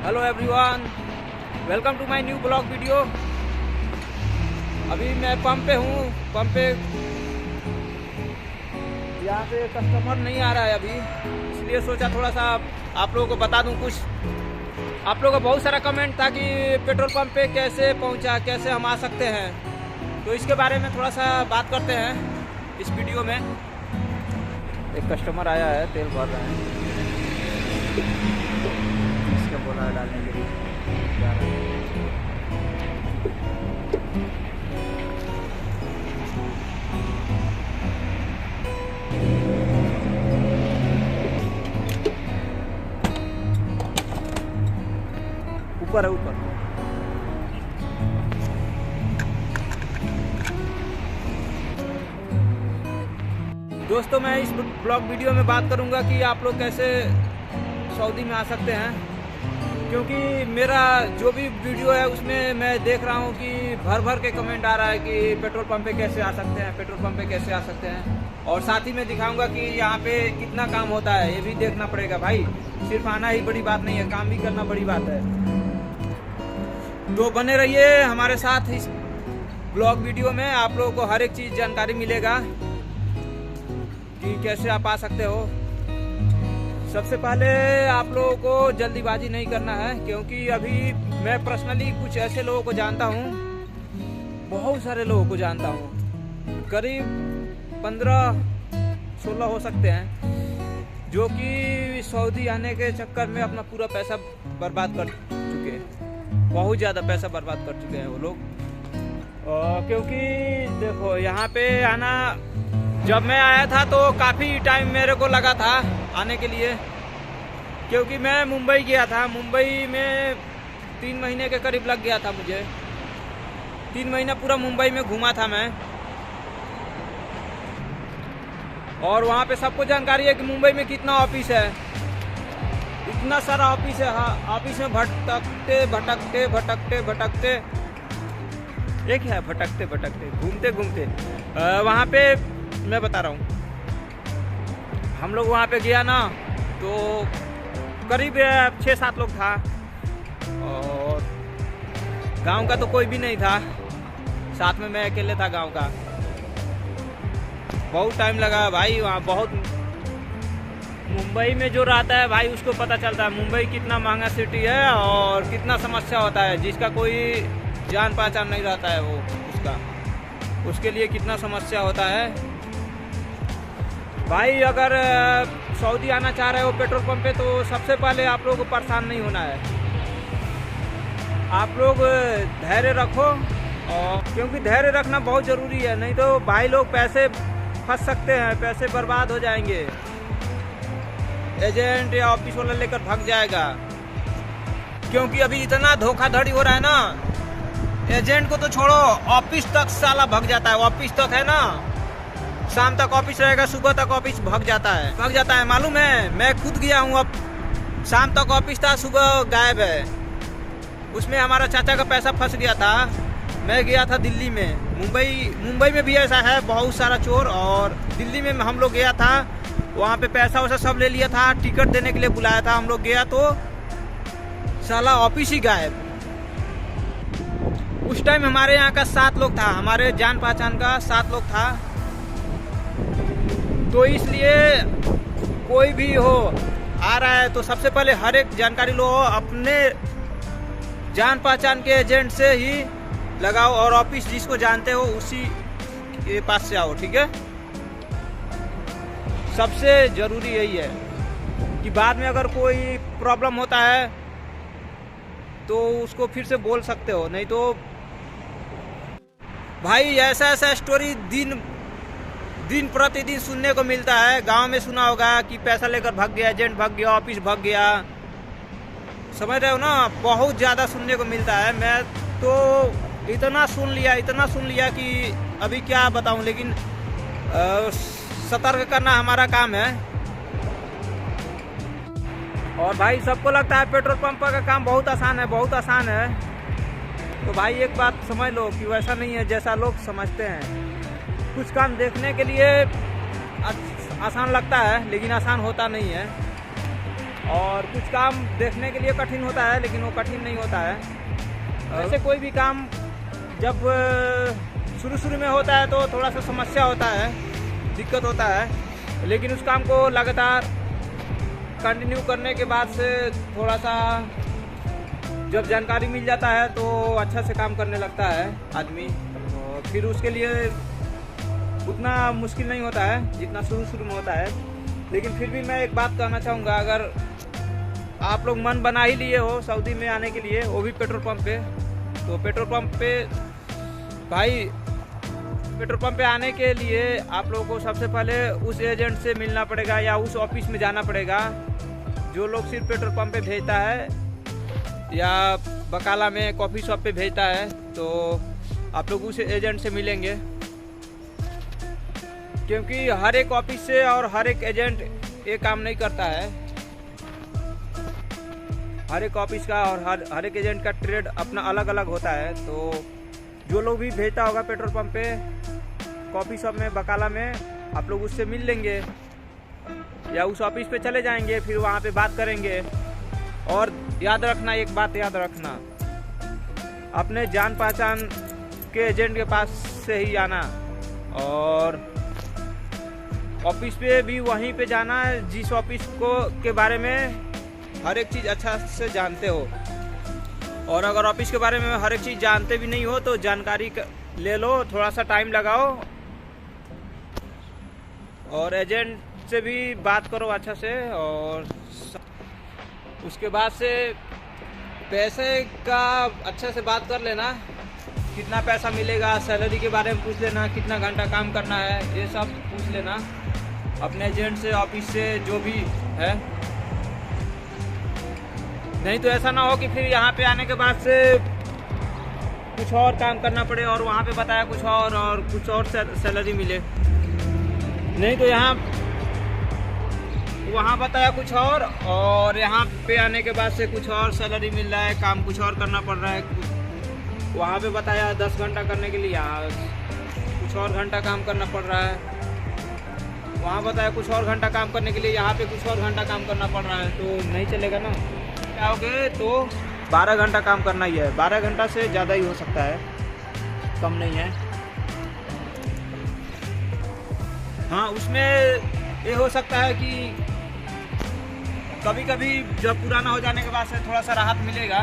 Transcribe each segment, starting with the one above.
Hello everyone, welcome to my new blog video. अभी मैं pump पे हूँ। पंप पे यहाँ पे कस्टमर नहीं आ रहा है अभी, इसलिए सोचा थोड़ा सा आप लोगों को बता दूँ कुछ। आप लोगों का बहुत सारा कमेंट था कि पेट्रोल पंप पे कैसे पहुँचा, कैसे हम आ सकते हैं, तो इसके बारे में थोड़ा सा बात करते हैं इस वीडियो में। एक कस्टमर आया है, तेल भर रहे हैं, इसका बोला है डालने के लिए जा रहा है। ऊपर है, ऊपर। दोस्तों, मैं इस ब्लॉग वीडियो में बात करूंगा कि आप लोग कैसे सऊदी में आ सकते हैं, क्योंकि मेरा जो भी वीडियो है उसमें मैं देख रहा हूं कि भर भर के कमेंट आ रहा है कि पेट्रोल पंप पे कैसे आ सकते हैं, पेट्रोल पंप पे कैसे आ सकते हैं। और साथ ही में दिखाऊंगा कि यहाँ पे कितना काम होता है, ये भी देखना पड़ेगा भाई। सिर्फ आना ही बड़ी बात नहीं है, काम भी करना बड़ी बात है। तो बने रहिए हमारे साथ इस ब्लॉग वीडियो में, आप लोगों को हर एक चीज़ जानकारी मिलेगा कि कैसे आप आ सकते हो। सबसे पहले आप लोगों को जल्दीबाजी नहीं करना है, क्योंकि अभी मैं पर्सनली कुछ ऐसे लोगों को जानता हूँ, बहुत सारे लोगों को जानता हूँ, करीब 15-16 हो सकते हैं, जो कि सऊदी आने के चक्कर में अपना पूरा पैसा बर्बाद कर चुके हैं। बहुत ज़्यादा पैसा बर्बाद कर चुके हैं वो लोग। क्योंकि देखो, यहाँ पे आना, जब मैं आया था तो काफ़ी टाइम मेरे को लगा था आने के लिए, क्योंकि मैं मुंबई गया था। मुंबई में 3 महीने के करीब लग गया था मुझे। 3 महीना पूरा मुंबई में घूमा था मैं, और वहाँ पे सबको जानकारी है कि मुंबई में कितना ऑफिस है, इतना सारा ऑफिस है। हाँ, ऑफिस में भटकते भटकते भटकते भटकते, एक है भटकते भटकते घूमते घूमते वहाँ पे मैं बता रहा हूँ, हम लोग वहाँ पे गया ना तो करीब 6-7 लोग था, और गांव का तो कोई भी नहीं था, साथ में मैं अकेले था गांव का। बहुत टाइम लगा भाई वहाँ। बहुत, मुंबई में जो रहता है भाई उसको पता चलता है मुंबई कितना महंगा सिटी है और कितना समस्या होता है। जिसका कोई जान पहचान नहीं रहता है वो उसके लिए कितना समस्या होता है भाई। अगर सऊदी आना चाह रहे हो पेट्रोल पंप पे, तो सबसे पहले आप लोगों को परेशान नहीं होना है। आप लोग धैर्य रखो, और क्योंकि धैर्य रखना बहुत ज़रूरी है, नहीं तो भाई लोग पैसे फंस सकते हैं, पैसे बर्बाद हो जाएंगे। एजेंट या ऑफिस वाला लेकर भाग जाएगा, क्योंकि अभी इतना धोखाधड़ी हो रहा है ना। एजेंट को तो छोड़ो, ऑफिस तक साला भाग जाता है। ऑफिस तक है ना, शाम तक ऑफिस रहेगा, सुबह तक ऑफिस भाग जाता है। मालूम है, मैं खुद गया हूँ। अब शाम तक ऑफिस था, सुबह गायब है। उसमें हमारा चाचा का पैसा फंस गया था। मैं गया था दिल्ली में, मुंबई में भी ऐसा है बहुत सारा चोर। और दिल्ली में हम लोग गया था, वहाँ पे पैसा वैसा सब ले लिया था, टिकट देने के लिए बुलाया था। हम लोग गया तो साला ऑफिस ही गायब। उस टाइम हमारे यहाँ का 7 लोग था, हमारे जान पहचान का 7 लोग था। तो इसलिए कोई भी हो आ रहा है तो सबसे पहले हर एक जानकारी लो, अपने जान पहचान के एजेंट से ही लगाओ, और ऑफिस जिसको जानते हो उसी के पास से आओ, ठीक है। सबसे ज़रूरी यही है कि बाद में अगर कोई प्रॉब्लम होता है तो उसको फिर से बोल सकते हो, नहीं तो भाई ऐसा स्टोरी दिन प्रतिदिन सुनने को मिलता है। गांव में सुना होगा कि पैसा लेकर भाग गया, एजेंट भाग गया, ऑफिस भाग गया, समझ रहे हो ना। बहुत ज़्यादा सुनने को मिलता है। मैं तो इतना सुन लिया कि अभी क्या बताऊं, लेकिन सतर्क करना हमारा काम है। और भाई सबको लगता है पेट्रोल पंप का काम बहुत आसान है, तो भाई एक बात समझ लो कि वैसा नहीं है जैसा लोग समझते हैं। कुछ काम देखने के लिए आसान लगता है, लेकिन आसान होता नहीं है। और कुछ काम देखने के लिए कठिन होता है, लेकिन वो कठिन नहीं होता है। वैसे कोई भी काम जब शुरू में होता है तो थोड़ा सा समस्या होता है, दिक्कत होता है, लेकिन उस काम को लगातार कंटिन्यू करने के बाद से थोड़ा सा जब जानकारी मिल जाता है तो अच्छा से काम करने लगता है आदमी, और फिर उसके लिए उतना मुश्किल नहीं होता है जितना शुरू में होता है। लेकिन फिर भी मैं एक बात कहना चाहूँगा, अगर आप लोग मन बना ही लिए हो सऊदी में आने के लिए, वो भी पेट्रोल पंप पे, तो पेट्रोल पंप पे भाई, पेट्रोल पंप पे आने के लिए आप लोगों को सबसे पहले उस एजेंट से मिलना पड़ेगा या उस ऑफिस में जाना पड़ेगा जो लोग सिर्फ पेट्रोल पंप पे भेजता है या बकाला में कॉफ़ी शॉप पे भेजता है। तो आप लोग उस एजेंट से मिलेंगे, क्योंकि हर एक ऑफिस से और हर एक एजेंट ये काम नहीं करता है। हर एक ऑफिस का और हर एक एजेंट का ट्रेड अपना अलग अलग होता है। तो जो लोग भी भेजता होगा पेट्रोल पंप पे, कॉफ़ी शॉप में, बकाला में, आप लोग उससे मिल लेंगे या उस ऑफिस पे चले जाएंगे, फिर वहाँ पे बात करेंगे। और याद रखना, एक बात याद रखना, अपने जान पहचान के एजेंट के पास से ही आना, और ऑफिस पे भी वहीं पे जाना है जिस ऑफिस को के बारे में हर एक चीज़ अच्छा से जानते हो। और अगर ऑफिस के बारे में हर एक चीज़ जानते भी नहीं हो तो जानकारी ले लो, थोड़ा सा टाइम लगाओ और एजेंट से भी बात करो अच्छा से। और उसके बाद से पैसे का अच्छे से बात कर लेना, कितना पैसा मिलेगा, सैलरी के बारे में पूछ लेना, कितना घंटा काम करना है, ये सब पूछ लेना अपने एजेंट से, ऑफिस से, जो भी है। नहीं तो ऐसा ना हो कि फिर यहाँ पे आने के बाद से कुछ और काम करना पड़े और वहाँ पे बताया कुछ और कुछ और सैलरी मिले। नहीं तो वहाँ बताया कुछ और यहाँ पे आने के बाद से कुछ और सैलरी मिल रहा है, काम कुछ और करना पड़ रहा है। वहाँ पे बताया 10 घंटा करने के लिए, यहाँ कुछ और घंटा काम करना पड़ रहा है। वहाँ बताया कुछ और घंटा काम करने के लिए, यहाँ पे कुछ और घंटा काम करना पड़ रहा है, तो नहीं चलेगा ना। आओगे तो 12 घंटा काम करना ही है, 12 घंटा से ज़्यादा ही हो सकता है, कम नहीं है। हाँ, उसमें ये हो सकता है कि कभी कभी जब पुराना हो जाने के बाद से थोड़ा सा राहत मिलेगा,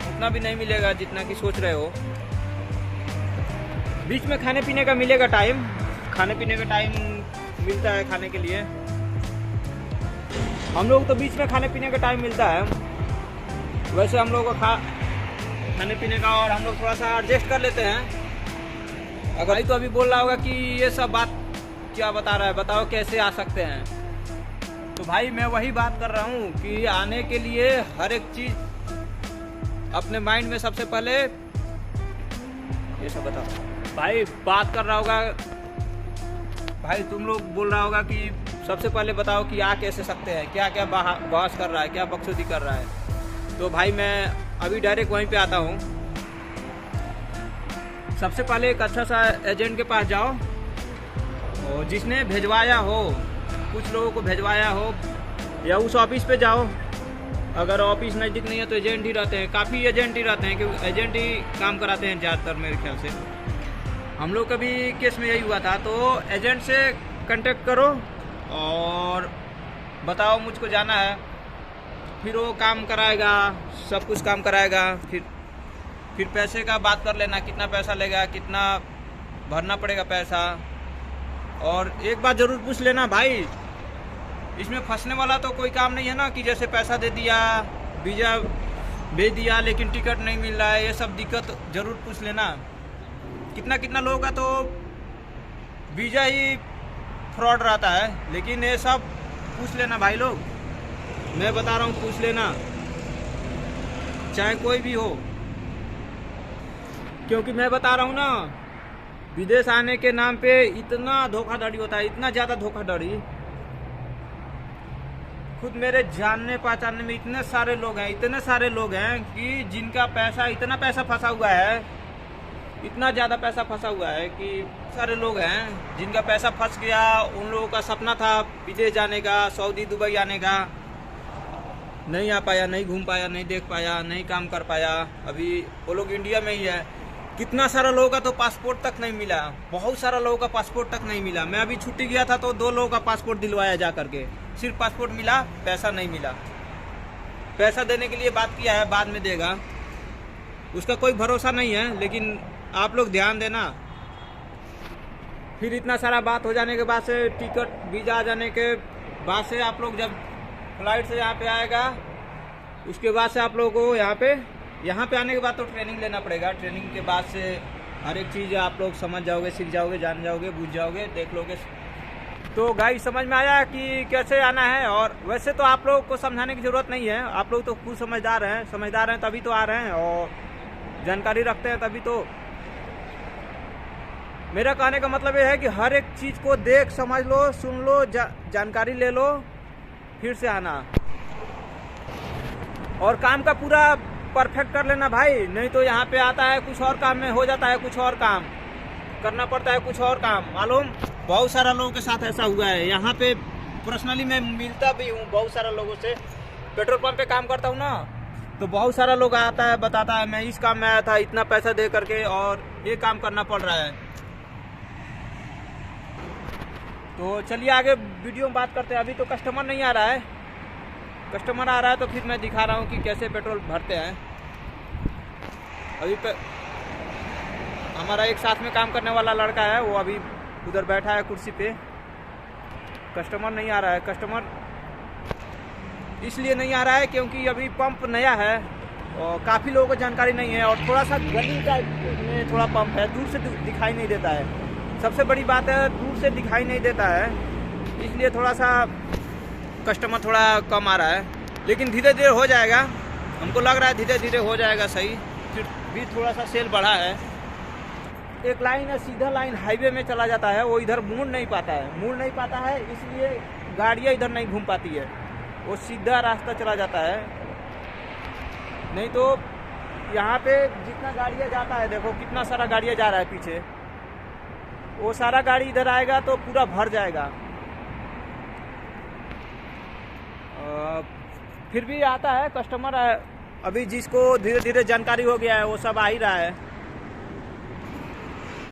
उतना भी नहीं मिलेगा जितना कि सोच रहे हो। बीच में खाने पीने का मिलेगा टाइम, खाने पीने का टाइम मिलता है खाने के लिए। हम लोग तो बीच में खाने पीने का टाइम मिलता है, वैसे हम लोग को खाने पीने का, और हम लोग थोड़ा सा एडजस्ट कर लेते हैं। अगर भाई तो अभी बोल रहा होगा कि ये सब बात क्या बता रहा है, बताओ कैसे आ सकते हैं। तो भाई मैं वही बात कर रहा हूँ कि आने के लिए हर एक चीज़ अपने माइंड में सबसे पहले ये सब बताओ। भाई बात कर रहा होगा, भाई तुम लोग बोल रहा होगा कि सबसे पहले बताओ कि आ कैसे सकते हैं, क्या क्या बहस कर रहा है, क्या बकचोदी कर रहा है। तो भाई मैं अभी डायरेक्ट वहीं पे आता हूँ। सबसे पहले एक अच्छा सा एजेंट के पास जाओ, और जिसने भेजवाया हो, कुछ लोगों को भेजवाया हो, या उस ऑफिस पे जाओ। अगर ऑफिस नज़दीक नहीं है तो एजेंट ही रहते हैं, काफ़ी एजेंट ही रहते हैं, क्योंकि एजेंट ही काम कराते हैं ज़्यादातर मेरे ख्याल से। हम लोग का भी केस में यही हुआ था। तो एजेंट से कांटेक्ट करो और बताओ मुझको जाना है, फिर वो काम कराएगा, सब कुछ काम कराएगा। फिर पैसे का बात कर लेना, कितना पैसा लेगा, कितना भरना पड़ेगा पैसा। और एक बात ज़रूर पूछ लेना भाई, इसमें फंसने वाला तो कोई काम नहीं है ना, कि जैसे पैसा दे दिया, वीज़ा भेज दिया लेकिन टिकट नहीं मिल रहा है, ये सब दिक्कत ज़रूर पूछ लेना। कितना लोगों का तो वीज़ा ही फ्रॉड रहता है, लेकिन ये सब पूछ लेना भाई लोग, मैं बता रहा हूँ, पूछ लेना, चाहे कोई भी हो। क्योंकि मैं बता रहा हूँ ना, विदेश आने के नाम पे इतना धोखाधड़ी होता है, इतना ज़्यादा धोखाधड़ी। खुद मेरे जानने पहचानने में इतने सारे लोग हैं कि जिनका पैसा, इतना पैसा फंसा हुआ है, इतना ज़्यादा पैसा फंसा हुआ है कि सारे लोग हैं जिनका पैसा फंस गया। उन लोगों का सपना था विदेश जाने का, सऊदी दुबई आने का, नहीं आ पाया, नहीं घूम पाया, नहीं देख पाया, नहीं काम कर पाया। अभी वो लोग इंडिया में ही है। कितना सारा लोगों का तो पासपोर्ट तक नहीं मिला, बहुत सारा लोगों का पासपोर्ट तक नहीं मिला। मैं अभी छुट्टी गया था तो 2 लोगों का पासपोर्ट दिलवाया जा करके, सिर्फ पासपोर्ट मिला, पैसा नहीं मिला। पैसा देने के लिए बात किया है, बाद में देगा, उसका कोई भरोसा नहीं है। लेकिन आप लोग ध्यान देना। फिर इतना सारा बात हो जाने के बाद से, टिकट वीज़ा आ जाने के बाद से, आप लोग जब फ्लाइट से यहाँ पे आएगा, उसके बाद से आप लोगों को यहाँ पे आने के बाद तो ट्रेनिंग लेना पड़ेगा। ट्रेनिंग के बाद से हर एक चीज़ आप लोग समझ जाओगे, सीख जाओगे, जान जाओगे, बुझ जाओगे, देख लोगे। तो गाइस समझ में आया कि कैसे आना है। और वैसे तो आप लोगों को समझाने की ज़रूरत नहीं है, आप लोग तो खुद समझदार हैं तभी तो आ रहे हैं और जानकारी रखते हैं तभी तो। मेरा कहने का मतलब ये है कि हर एक चीज़ को देख समझ लो, सुन लो, जानकारी ले लो, फिर से आना। और काम का पूरा परफेक्ट कर लेना भाई, नहीं तो यहाँ पे आता है कुछ और काम में हो जाता है, कुछ और काम करना पड़ता है, कुछ और काम। मालूम बहुत सारा लोगों के साथ ऐसा हुआ है। यहाँ पे पर्सनली मैं मिलता भी हूँ बहुत सारा लोगों से। पेट्रोल पंप पे काम करता हूँ ना, तो बहुत सारा लोग आता है, बताता है मैं इस काम में आया था, इतना पैसा दे करके और ये काम करना पड़ रहा है। तो चलिए आगे वीडियो में बात करते हैं। अभी तो कस्टमर नहीं आ रहा है, कस्टमर आ रहा है तो फिर मैं दिखा रहा हूँ कि कैसे पेट्रोल भरते हैं। अभी हमारा एक साथ में काम करने वाला लड़का है, वो अभी उधर बैठा है कुर्सी पे। कस्टमर नहीं आ रहा है। कस्टमर इसलिए नहीं आ रहा है क्योंकि अभी पंप नया है और काफ़ी लोगों को जानकारी नहीं है, और थोड़ा सा गली टाइप में थोड़ा पंप है, दूर से दिखाई नहीं देता है। सबसे बड़ी बात है, दूर से दिखाई नहीं देता है, इसलिए थोड़ा सा कस्टमर थोड़ा कम आ रहा है। लेकिन धीरे धीरे हो जाएगा, हमको लग रहा है धीरे धीरे हो जाएगा सही। फिर भी थोड़ा सा सेल बढ़ा है। एक लाइन है, सीधा लाइन हाईवे में चला जाता है, वो इधर मुड़ नहीं पाता है, इसलिए गाड़ियाँ इधर नहीं घूम पाती है, वो सीधा रास्ता चला जाता है। नहीं तो यहाँ पे जितना गाड़ियाँ जाता है, देखो कितना सारा गाड़ियाँ जा रहा है पीछे, वो सारा गाड़ी इधर आएगा तो पूरा भर जाएगा। फिर भी आता है कस्टमर। अभी जिसको धीरे धीरे जानकारी हो गया है वो सब आ ही रहा है।